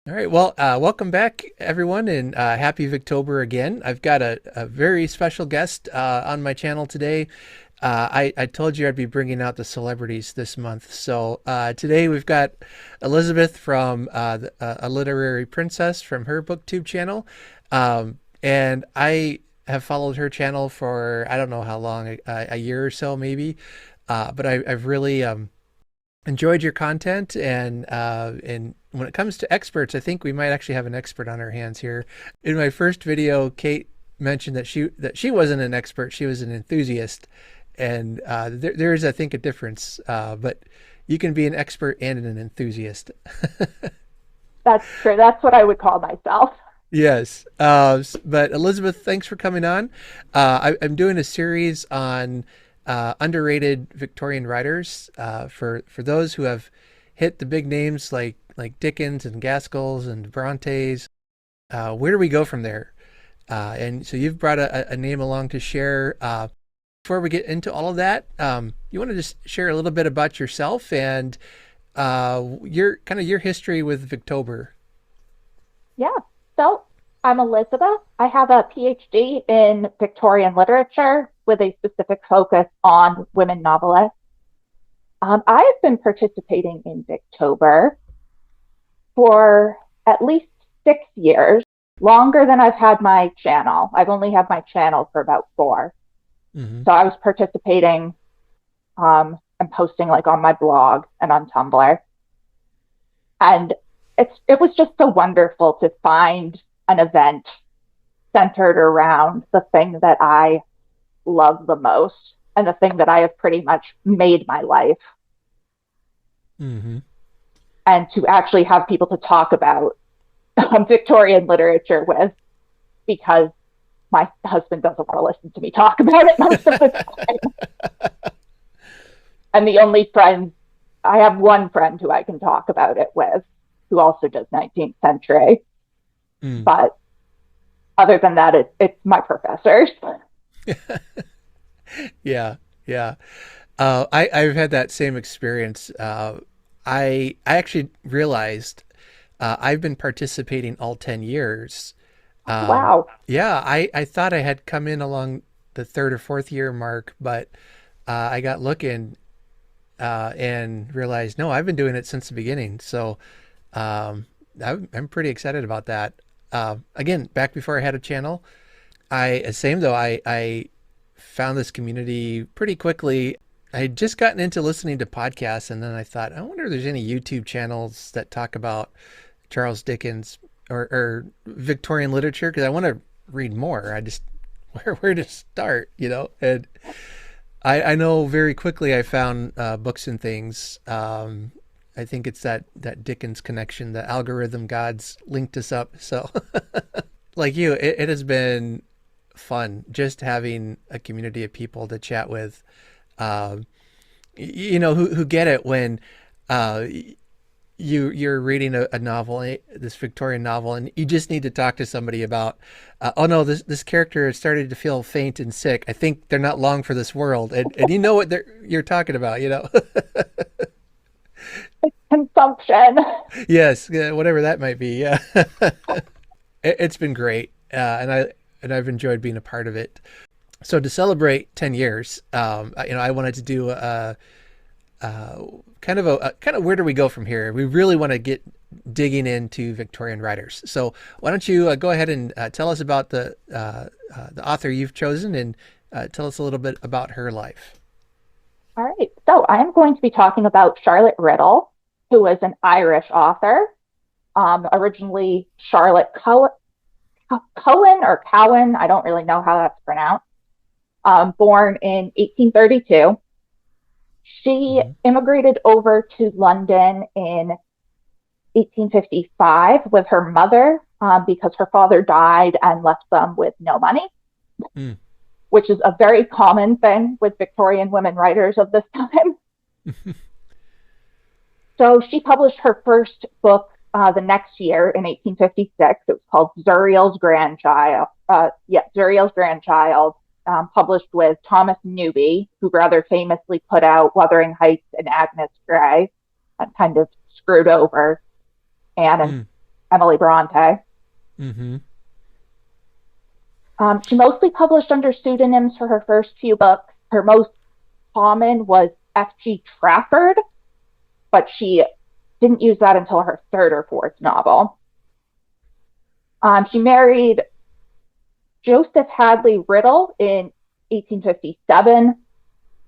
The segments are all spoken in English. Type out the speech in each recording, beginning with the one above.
All right. Well, welcome back, everyone, and happy Victober again. I've got a very special guest on my channel today. I told you I'd be bringing out the celebrities this month. So today we've got Elizabeth from A Literary Princess from her BookTube channel. And I have followed her channel for I don't know how long, a year or so maybe. But I've really enjoyed your content and when it comes to experts, I think we might actually have an expert on our hands here. In my first video, Kate mentioned that she wasn't an expert; she was an enthusiast, and there is, I think, a difference. But you can be an expert and an enthusiast. That's true. That's what I would call myself. Yes. But Elizabeth, thanks for coming on. I'm doing a series on underrated Victorian writers for those who have hit the big names like Dickens and Gaskell's and Brontes. Where do we go from there? And so you've brought a name along to share. Before we get into all of that, you want to just share a little bit about yourself and your history with Victober. Yeah. So I'm Elizabeth. I have a PhD in Victorian literature with a specific focus on women novelists. I've been participating in Victober for at least 6 years, longer than I've had my channel. I've only had my channel for about 4. Mm-hmm. So I was participating and posting like on my blog and on Tumblr. And it was just so wonderful to find an event centered around the thing that I love the most and the thing that I have pretty much made my life, Mm-hmm. and to actually have people to talk about Victorian literature with, because my husband doesn't want to listen to me talk about it most of the time. And the only friend, I have one friend who I can talk about it with, who also does 19th century. Mm. But other than that, it's my professors. Yeah, yeah. I've had that same experience. I actually realized I've been participating all 10 years. Wow. Yeah, I thought I had come in along the third or fourth year mark, but I got looking and realized no, I've been doing it since the beginning. So I'm pretty excited about that. Again, back before I had a channel, I found this community pretty quickly. I had just gotten into listening to podcasts, and then I thought, I wonder if there's any YouTube channels that talk about Charles Dickens or Victorian literature, because I want to read more. I just where to start, you know? And I know very quickly I found books and things. I think it's that Dickens connection. The algorithm gods linked us up. So, like you, it has been fun just having a community of people to chat with, um, who get it when uh, you're reading a novel, this Victorian novel, and you just need to talk to somebody about, oh no, this character has started to feel faint and sick. I think they're not long for this world, and you know what you're talking about, you know. Consumption. Yes, yeah, whatever that might be. Yeah, it's been great, and I've enjoyed being a part of it. So to celebrate 10 years, I wanted to do uh, kind of where do we go from here? We really want to get digging into Victorian writers. So why don't you go ahead and tell us about the author you've chosen and tell us a little bit about her life. All right. So I'm going to be talking about Charlotte Riddle, who was an Irish author, originally Charlotte Cohen or Cowan. I don't really know how that's pronounced. Born in 1832. She Mm-hmm. immigrated over to London in 1855 with her mother, because her father died and left them with no money, Mm. which is a very common thing with Victorian women writers of this time. So she published her first book the next year in 1856. It was called Zuriel's Grandchild. Zuriel's Grandchild, published with Thomas Newby, who rather famously put out Wuthering Heights and Agnes Grey, and kind of screwed over Anne Mm. Emily Bronte. Mm-hmm. She mostly published under pseudonyms for her first few books. Her most common was F.G. Trafford, but she didn't use that until her third or fourth novel. She married Joseph Hadley Riddle in 1857,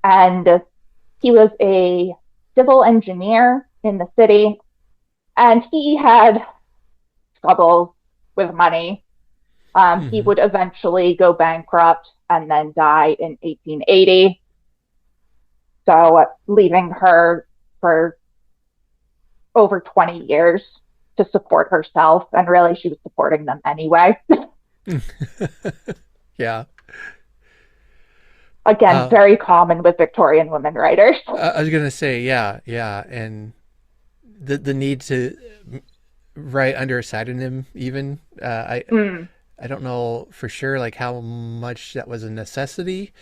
and he was a civil engineer in the city, and he had troubles with money. He Mm-hmm. would eventually go bankrupt and then die in 1880. So, leaving her for over 20 years to support herself. And really, she was supporting them anyway. Yeah. Again, Uh, very common with Victorian women writers. I was gonna say, yeah, yeah, and the need to write under a pseudonym, even Mm. I don't know for sure like how much that was a necessity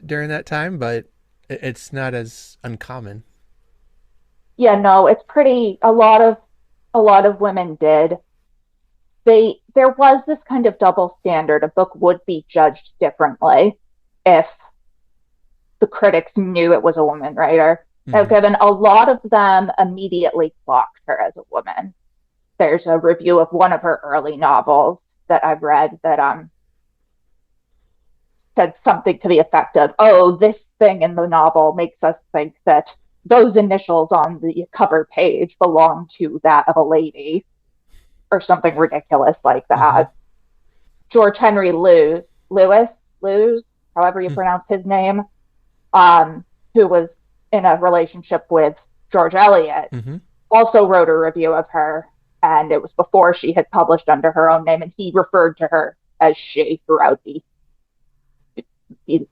during that time, but it's not as uncommon. Yeah, no, it's pretty. A lot of women did. There was this kind of double standard. A book would be judged differently if the critics knew it was a woman writer. Mm-hmm. Given a lot of them immediately clocked her as a woman. There's a review of one of her early novels that I've read that said something to the effect of, "Oh, this thing in the novel makes us think that those initials on the cover page belong to that of a lady," or something ridiculous like Mm-hmm. that. George Henry Lewis, however you pronounce his name, who was in a relationship with George Eliot, Mm-hmm. also wrote a review of her, and it was before she had published under her own name, and he referred to her as she throughout the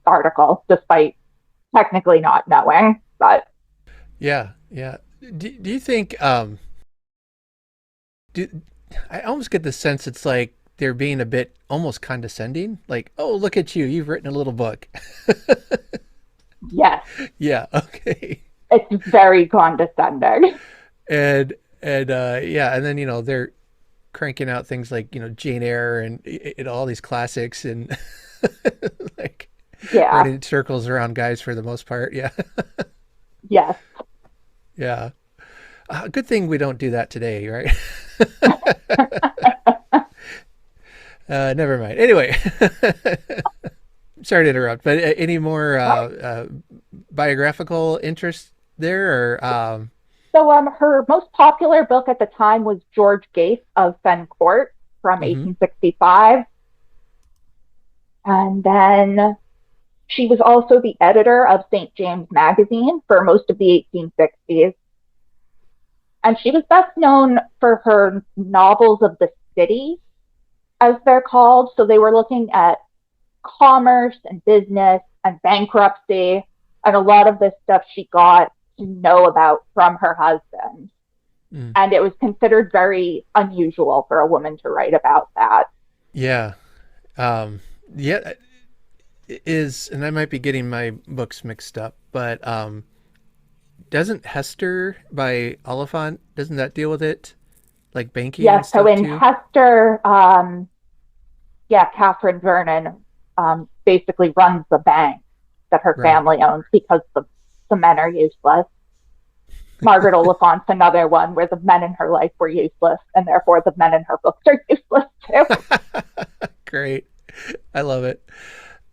article, despite technically not knowing. But Yeah, yeah. Do you think do I almost get the sense it's like they're being a bit almost condescending, like, "Oh, look at you, you've written a little book." yes, Yeah, okay. it's very condescending. And yeah, and then they're cranking out things like Jane Eyre and all these classics and like Yeah, running circles around guys for the most part. Yeah, yes. yeah. Good thing we don't do that today, right? Never mind. Anyway, sorry to interrupt, but any more biographical interest there, or So, her most popular book at the time was George Gates of Fen Court from mm-hmm, 1865. And then she was also the editor of St. James Magazine for most of the 1860s. And she was best known for her novels of the city, as they're called. So they were looking at commerce and business and bankruptcy. And a lot of this stuff she got to know about from her husband. mm, And it was considered very unusual for a woman to write about that. yeah, um, yeah. Is and I might be getting my books mixed up, but doesn't Hester by Oliphant, doesn't that deal with it, like banking and Yes, so stuff in too? Hester, yeah, Catherine Vernon basically runs the bank that her Right. family owns because the men are useless. Margaret Oliphant's another one where the men in her life were useless, and therefore the men in her books are useless too. Great. I love it.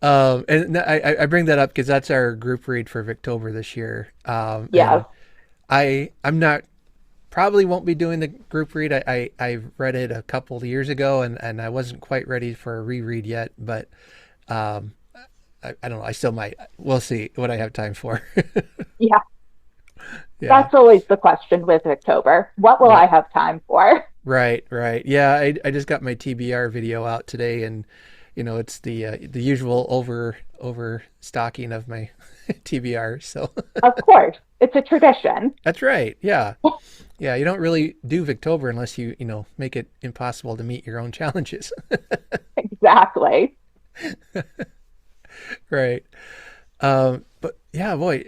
And I bring that up because that's our group read for Victober this year. And Yes. I'm not probably won't be doing the group read. I read it a couple of years ago and I wasn't quite ready for a reread yet, but um, I don't know. I still might. We'll see what I have time for. Yeah, Yeah. that's always the question with October. What will I Right. have time for? Right. Right. Yeah. I just got my TBR video out today, and it's the usual overstocking of my TBR. So Of course, it's a tradition. that's right. Yeah. Yeah. You don't really do Victober unless you make it impossible to meet your own challenges. Exactly. Right. But yeah, boy,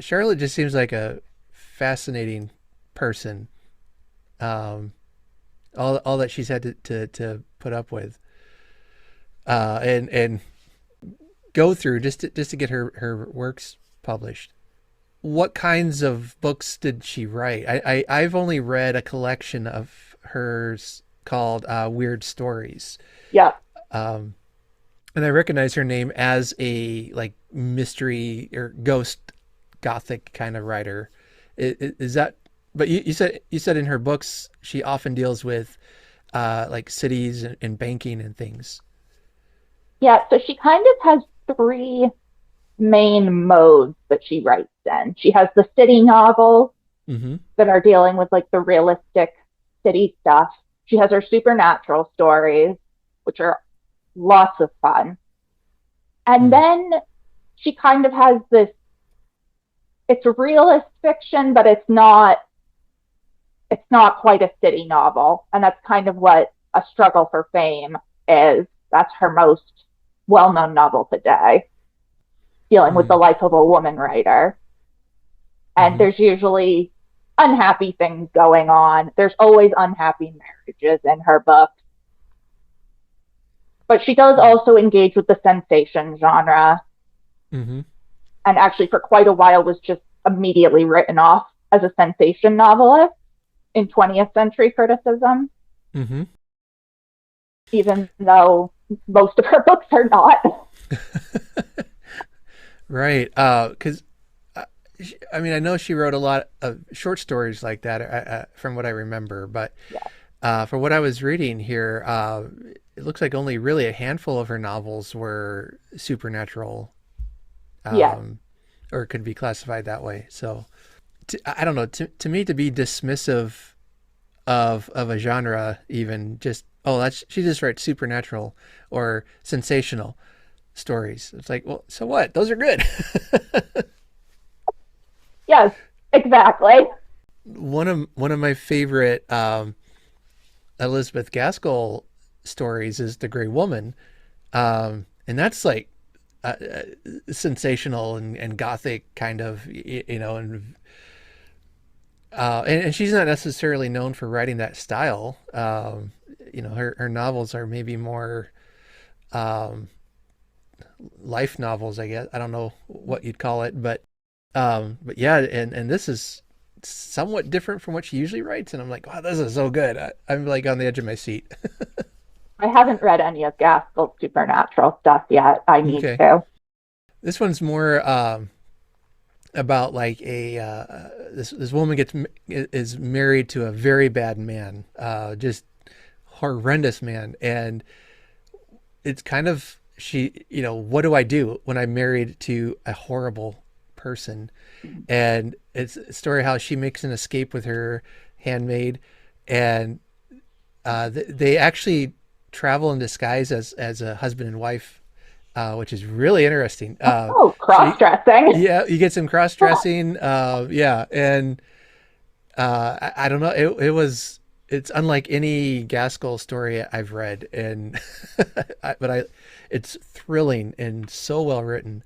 Charlotte just seems like a fascinating person. Um, all that she's had to put up with, and go through just to get her works published. What kinds of books did she write? I've only read a collection of hers called Weird Stories. Yeah. Um, and I recognize her name as a like mystery or ghost gothic kind of writer. Is that? But you said in her books she often deals with like cities and banking and things. Yeah. So she kind of has three main modes that she writes in. She has the city novels Mm-hmm. that are dealing with like the realistic city stuff. She has her supernatural stories, which are lots of fun. And Mm. then she kind of has this, it's realist fiction, but it's not quite a city novel. And that's kind of what A Struggle for Fame is. That's her most well-known novel today, dealing with the Mm. life of a woman writer. And Mm-hmm. there's usually unhappy things going on. There's always unhappy marriages in her books. But she does also engage with the sensation genre, Mm-hmm. and actually for quite a while was just immediately written off as a sensation novelist in 20th century criticism, Mm-hmm. even though most of her books are not. Right. Because I mean, I know she wrote a lot of short stories like that from what I remember, but Yeah. for what I was reading here, it looks like only really a handful of her novels were supernatural, Yeah. um, or could be classified that way. So I don't know. To me, to be dismissive of a genre, even just oh, that's she just writes supernatural or sensational stories. It's like, well, so what? Those are good. Yes, exactly. One of my favorite Elizabeth Gaskell stories is The Gray Woman, and that's like sensational and gothic kind of and she's not necessarily known for writing that style. Her novels are maybe more um, life novels, I guess. I don't know what you'd call it, but yeah, and this is somewhat different from what she usually writes, and I'm like, wow, this is so good. I'm like on the edge of my seat. I haven't read any of Gaskell's supernatural stuff yet. I need Okay, to. this one's more about like a this woman is married to a very bad man, just horrendous man, and it's kind of what do I do when I'm married to a horrible person? And it's a story how she makes an escape with her handmaid, and they actually travel in disguise as a husband and wife, which is really interesting. Oh, So cross dressing. yeah, you get some cross dressing, yeah, and I don't know, it's unlike any Gaskell story I've read, and it's thrilling and so well written.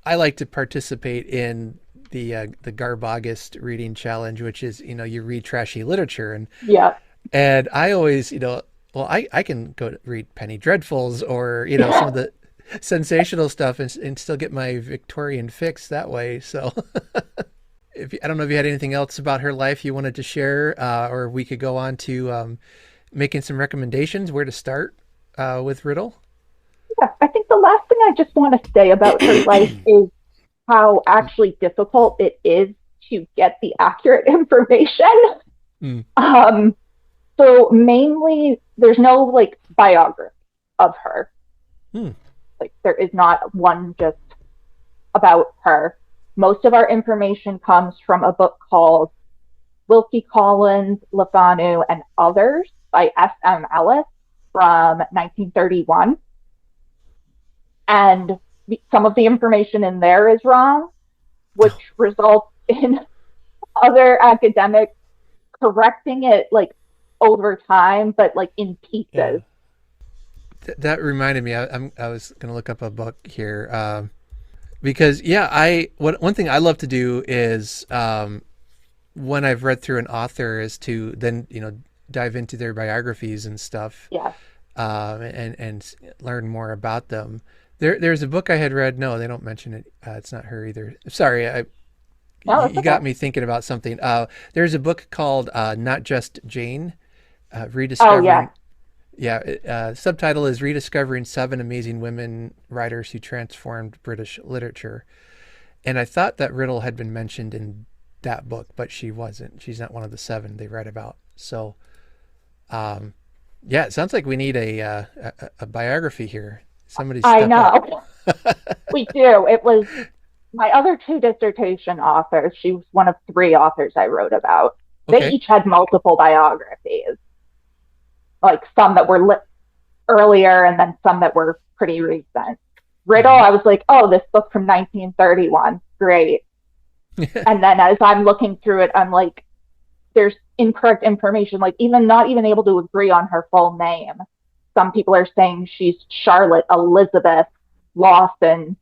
I like to participate in the Garbogist reading challenge, which is you read trashy literature, Yeah. and I always well I can go to read Penny Dreadfuls or some of the sensational stuff and still get my Victorian fix that way. So I don't know if you had anything else about her life you wanted to share, or we could go on to making some recommendations where to start with Riddle. Yeah. I think the last thing I just want to say about her life is how actually difficult it is to get the accurate information. Mm. Um, so mainly there's no like biography of her. Mm. Like there is not one just about her. Most of our information comes from a book called Wilkie Collins, Lefanu, and Others by S.M. Ellis from 1931. And some of the information in there is wrong, which results in other academics correcting it like over time, but like in Yeah. pieces. That reminded me. I was gonna look up a book here, because yeah, one thing I love to do is when I've read through an author is to then dive into their biographies and stuff, Yes. and learn more about them. There's a book I had read. No, they don't mention it. It's not her either. Sorry, No, it's you okay. got me thinking about something. There's a book called Not Just Jane, Oh, yeah. Rediscovering. Yeah, subtitle is Rediscovering Seven Amazing Women Writers Who Transformed British Literature. And I thought that Riddle had been mentioned in that book, but she wasn't. She's not one of the seven they read about. So, um, yeah, it sounds like we need a biography here. Somebody I step up. know. We do. It was my other two dissertation authors. She was one of three authors I wrote about. They Okay. each had multiple biographies, like some that were earlier and then some that were pretty recent. Riddle, Hmm. I was like, oh, this book from 1931, great. And then as I'm looking through it, I'm like, there's incorrect information, like even not even able to agree on her full name. Some people are saying she's Charlotte Elizabeth Lawson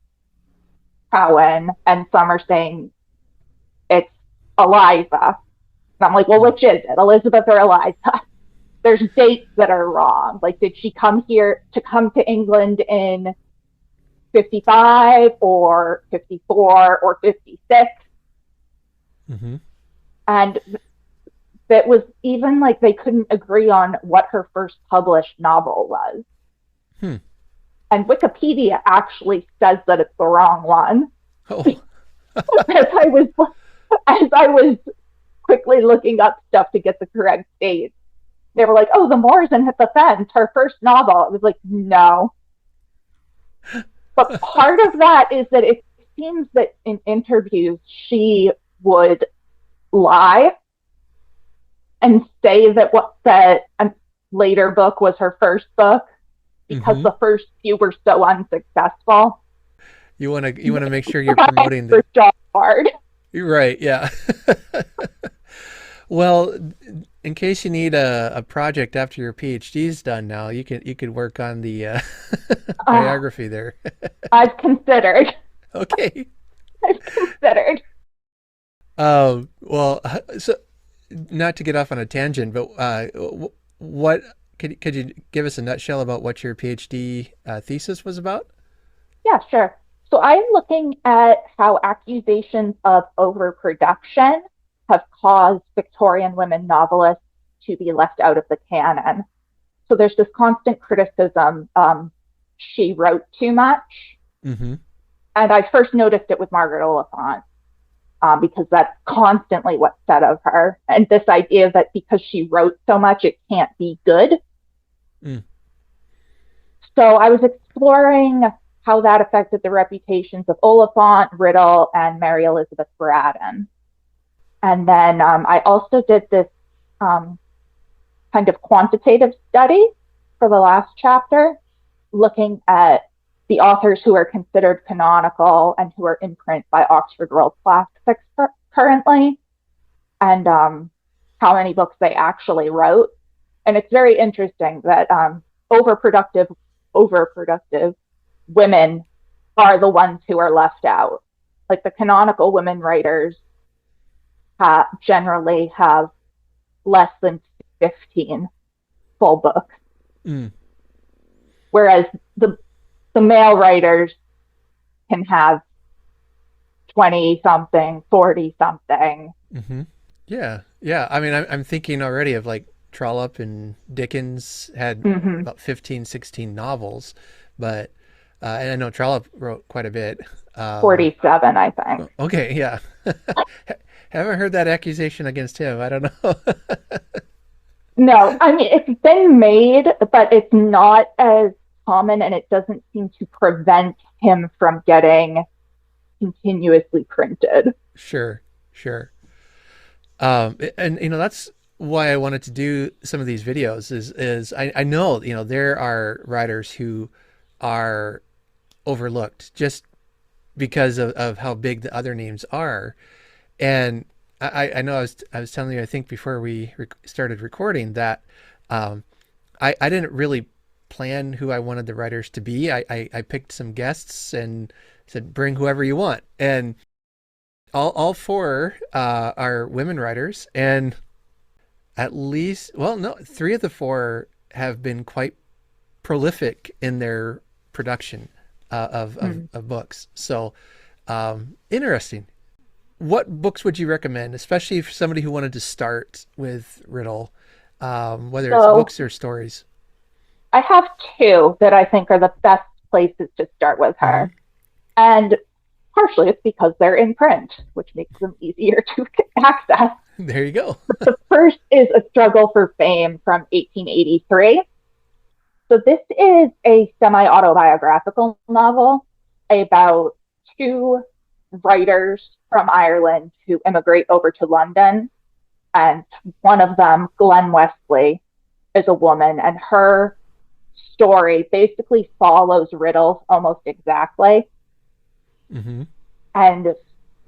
Cowan, and some are saying it's Eliza. And I'm like, well, which is it, Elizabeth or Eliza? There's dates that are wrong. Like, did she come to England in 55 or 54 or 56? Hmm. And that was even like they couldn't agree on what her first published novel was. Hmm. And Wikipedia actually says that it's the wrong one. Oh. as I was as I was quickly looking up stuff to get the correct dates, they were like, "Oh, The Moors and Hit the Fence, her first novel." It was like, no. But part of that is that it seems that in interviews she would lie and say that what that later book was her first book because Hmm. the first few were so unsuccessful. You want to make sure you're promoting For the. job hard. You're right. Yeah. Well, in case you need a project after your PhD's done, now you could work on the Uh, biography there. I've considered. Okay. I've considered. Well, so not to get off on a tangent, but what could you give us a nutshell about what your PhD thesis was about? Yeah, sure. So I'm looking at how accusations of overproduction have caused Victorian women novelists to be left out of the canon. So there's this constant criticism. She wrote too much. Mm-hmm. And I first noticed it with Margaret Oliphant, because that's constantly what's said of her. And this idea that because she wrote so much, it can't be good. Mm. So I was exploring how that affected the reputations of Oliphant, Riddle, and Mary Elizabeth Braddon. And then I also did this um, kind of quantitative study for the last chapter, looking at the authors who are considered canonical and who are in print by Oxford World Classics currently, and how many books they actually wrote. And it's very interesting that overproductive women are the ones who are left out. Like the canonical women writers generally have less than 15 full books, Mm. whereas the male writers can have 20 something, 40 something. Mm-hmm. Yeah, yeah. I mean, I'm thinking already of like Trollope and Dickens had Mm-hmm. about 15, 16 novels, but and I know Trollope wrote quite a bit. Um, 47, I think. okay, yeah. Haven't heard that accusation against him. I don't know. No, I mean, it's been made, but it's not as common and it doesn't seem to prevent him from getting continuously printed. Sure, sure. And that's why I wanted to do some of these videos is I know, there are writers who are overlooked just because of how big the other names are. And I know I was telling you, I think before we started recording that I didn't really plan who I wanted the writers to be. I picked some guests and said, bring whoever you want. And all four are women writers. And at least, well, no, three of the four have been quite prolific in their production Hmm. of books. So interesting. What books would you recommend, especially for somebody who wanted to start with Riddle, whether it's So books or stories? I have two that I think are the best places to start with Hmm. her. And partially it's because they're in print, which makes them easier to access. There you go. The first is A Struggle for Fame from 1883. So this is a semi-autobiographical novel about two writers from Ireland who immigrate over to London. And one of them, Glenn Wesley, is a woman, and her story basically follows Riddle almost exactly. Hmm. And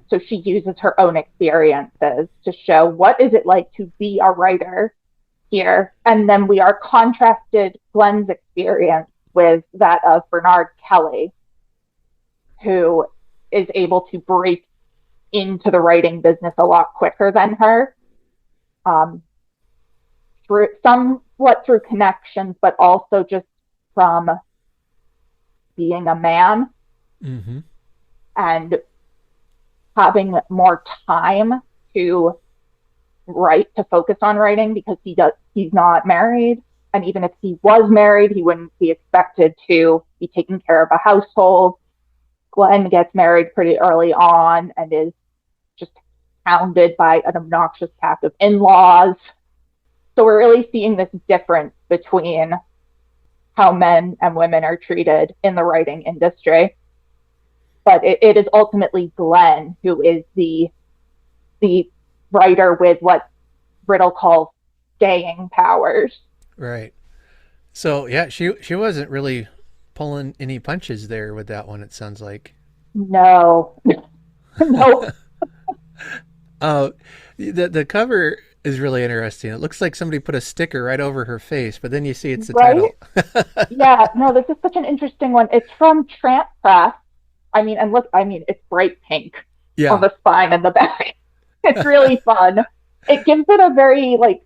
so she uses her own experiences to show what is it like to be a writer here. And then we are contrasted Glenn's experience with that of Bernard Kelly, who is able to break into the writing business a lot quicker than her, um, through somewhat through connections, but also just from being a man Hmm. and having more time to write, to focus on writing, because he's not married, and even if he was married he wouldn't be expected to be taking care of a household. Glenn gets married pretty early on and is just hounded by an obnoxious pack of in-laws. So we're really seeing this difference between how men and women are treated in the writing industry. But it is ultimately Glenn who is the writer with what Riddle calls staying powers. Right. So yeah, she wasn't really pulling any punches there with that one. It sounds like. No, no, Uh, the cover is really interesting. It looks like somebody put a sticker right over her face, but then you see it's the right? title. Yeah, no, this is such an interesting one. It's from Tramp Press. I mean, and look, I mean, it's bright pink on Yeah. the spine and the back. It's really fun. It gives it a very like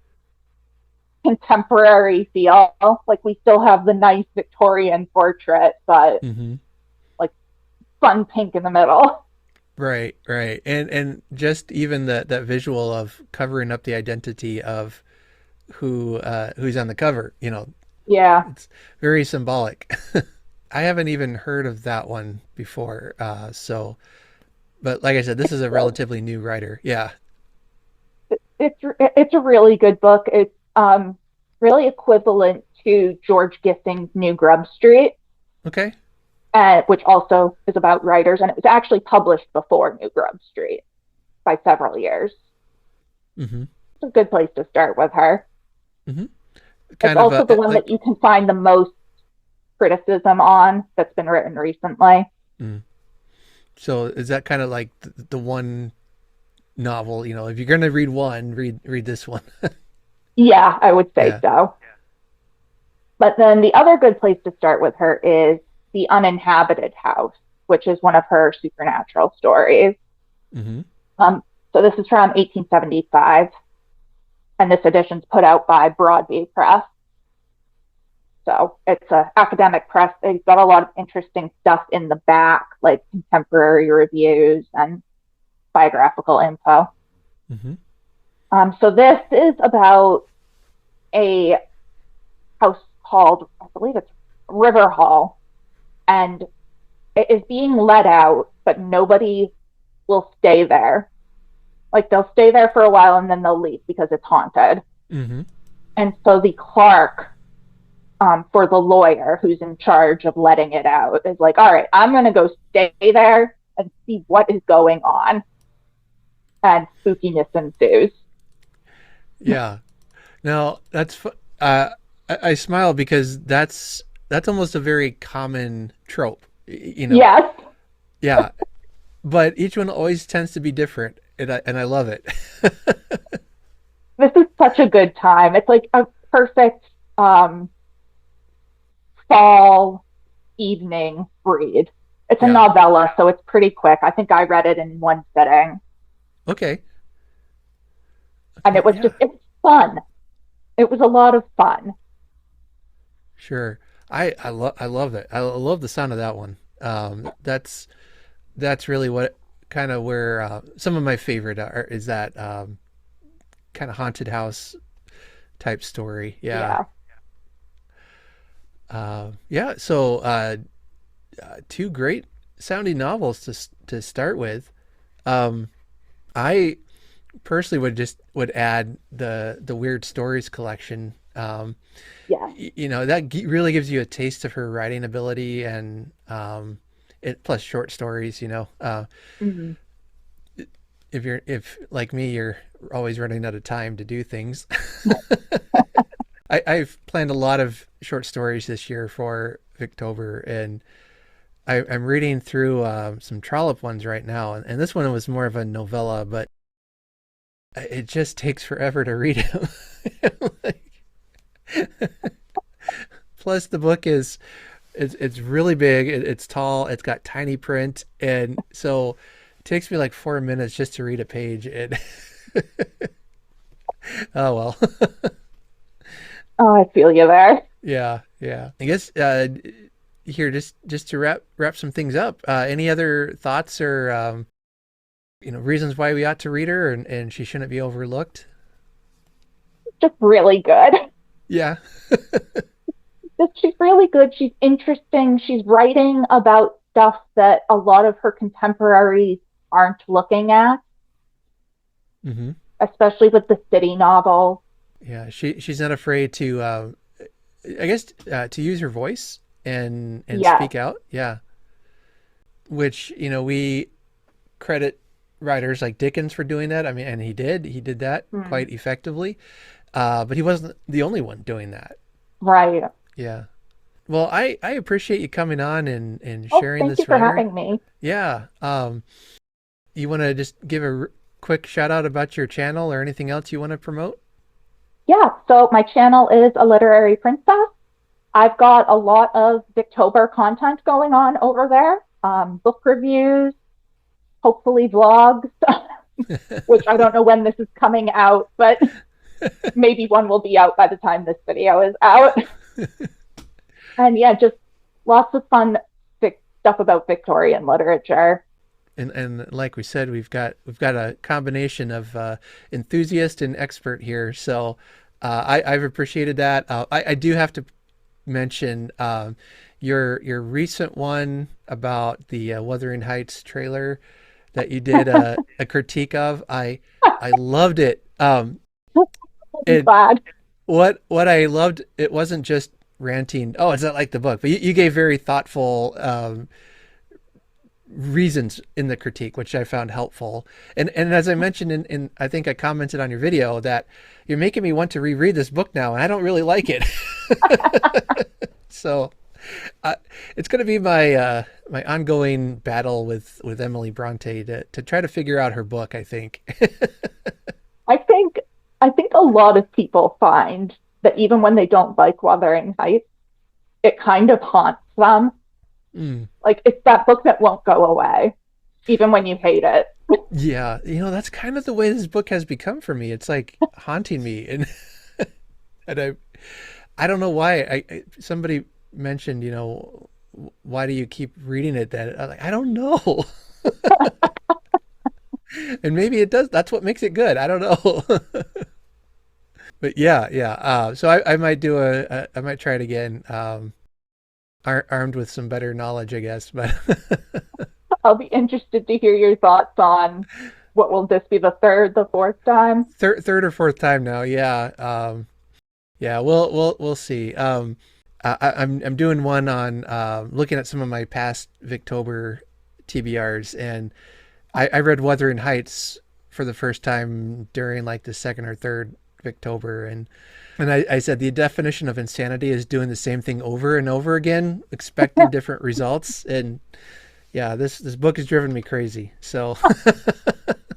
contemporary feel. Like we still have the nice Victorian portrait, but Hmm. like fun pink in the middle. Right, right, and just even that visual of covering up the identity of who's on the cover. Yeah. It's very symbolic. I haven't even heard of that one before. But like I said, this is a relatively new writer. Yeah. It's a really good book. It's really equivalent to George Gissing's New Grub Street, Okay. which also is about writers, and it was actually published before New Grub Street by several years. Hmm. It's a good place to start with her. Hmm. It's Kind of also the one that like. you can find the most criticism on that's been written recently. Mm. So is that kind of like the one novel? If you're gonna read one, read this one. Yeah, I would say Yeah. so. But then the other good place to start with her is The Uninhabited House, which is one of her supernatural stories. Hmm. Um, so this is from 1875, and this edition's put out by Broadway Press. So it's an academic press. They've got a lot of interesting stuff in the back, like contemporary reviews and biographical info. Hmm. So this is about a house called, I believe it's River Hall, and it is being let out, but nobody will stay there. Like they'll stay there for a while and then they'll leave because it's haunted. Hmm. And so the clerk, for the lawyer who's in charge of letting it out, is like, all right, I'm going to go stay there and see what is going on. And spookiness ensues. Yeah. Now uh, I smile because that's almost a very common trope. Yes, Yeah. But each one always tends to be different, and I love it. this is such a good time. It's like a perfect fall evening read. It's a Yeah. novella, so it's pretty quick. I think I read it in one sitting, Okay. and Okay. Yeah. it's fun. It was a lot of fun. Sure. I love that. I love the sound of that one. That's really what kind of where some of my favorite are, is that kind of haunted house type story. Yeah. Yeah. Yeah. So two great sounding novels to start with. Um, I personally would add the weird stories collection. Yeah. That really gives you a taste of her writing ability, and it plus short stories. Hmm. If like me, you're always running out of time to do things. I've planned a lot of short stories this year for Victober, and I'm reading through some Trollope ones right now, and this one was more of a novella, but it just takes forever to read it. Like, plus, the book it's really big. It's tall. It's got tiny print, and so it takes me like 4 minutes just to read a page. And oh well. Oh, I feel you there. Yeah, yeah. I guess here just to wrap some things up. Any other thoughts or reasons why we ought to read her and she shouldn't be overlooked? Just really good. Yeah. She's really good. She's interesting. She's writing about stuff that a lot of her contemporaries aren't looking at, Hmm. especially with the city novels. Yeah. She's not afraid to I guess to use her voice and Yes. speak out. Yeah. Which we credit writers like Dickens for doing that. I mean, and he did that Mm, quite effectively. But he wasn't the only one doing that. right. Yeah. Well, I appreciate you coming on and Oh, sharing thank you this for writer. having me. Yeah. You want to just give a quick shout out about your channel or anything else you want to promote? Yeah, so my channel is A Literary Princess. I've got a lot of Victober content going on over there, book reviews, hopefully vlogs, which I don't know when this is coming out, but maybe one will be out by the time this video is out. And yeah, just lots of fun stuff about Victorian literature. And like we said, we've got a combination of enthusiast and expert here. So I've appreciated that. I do have to mention your recent one about the Wuthering Heights trailer that you did a critique of. I loved it. I'm It glad. what I loved, it wasn't just ranting. Oh, it's not like the book, but you gave very thoughtful reasons in the critique, which I found helpful. And as I mentioned in I think I commented on your video that you're making me want to reread this book now, and I don't really like it. So uh, it's going to be my ongoing battle with Emily Bronte to try to figure out her book, I think. I think I think a lot of people find that even when they don't like Wuthering Heights, it kind of haunts them. Mm. Like it's that book that won't go away, even when you hate it. Yeah, that's kind of the way this book has become for me. It's like haunting me, and I don't know why. Somebody mentioned, why do you keep reading it? That I don't know. And maybe it does. That's what makes it good. I don't know. But yeah, yeah. So I might I might try it again. Armed with some better knowledge, I guess. But I'll be interested to hear your thoughts on what will this be the third, the fourth time? third or fourth time now. Yeah. Yeah. We'll see. I'm doing one on looking at some of my past Victober TBRs, and I read Wuthering Heights for the first time during like the second or third Victober, and I said the definition of insanity is doing the same thing over and over again, expecting different results. And yeah, this book has driven me crazy. So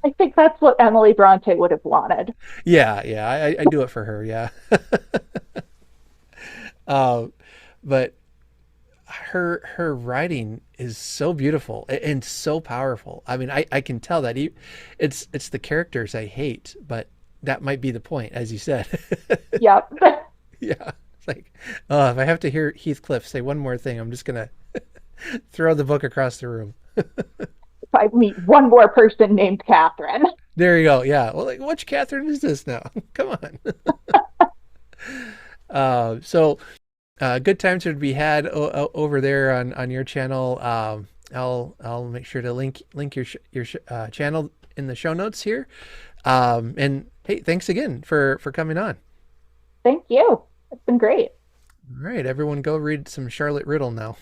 I think that's what Emily Bronte would have wanted. yeah, yeah, I do it for her. Yeah. uh, but her writing is so beautiful and so powerful. I mean, I can tell that it's the characters I hate, but that might be the point, as you said. Yep. Yeah. It's like, if I have to hear Heathcliff say one more thing, I'm just going to throw the book across the room. If I meet one more person named Catherine. There you go. Yeah. Well, like, which Catherine is this now? Come on. Good times are to be had over there on your channel. I'll make sure to link your channel in the show notes here. And hey, thanks again for coming on. Thank you. It's been great. All right, everyone, go read some Charlotte Riddle now.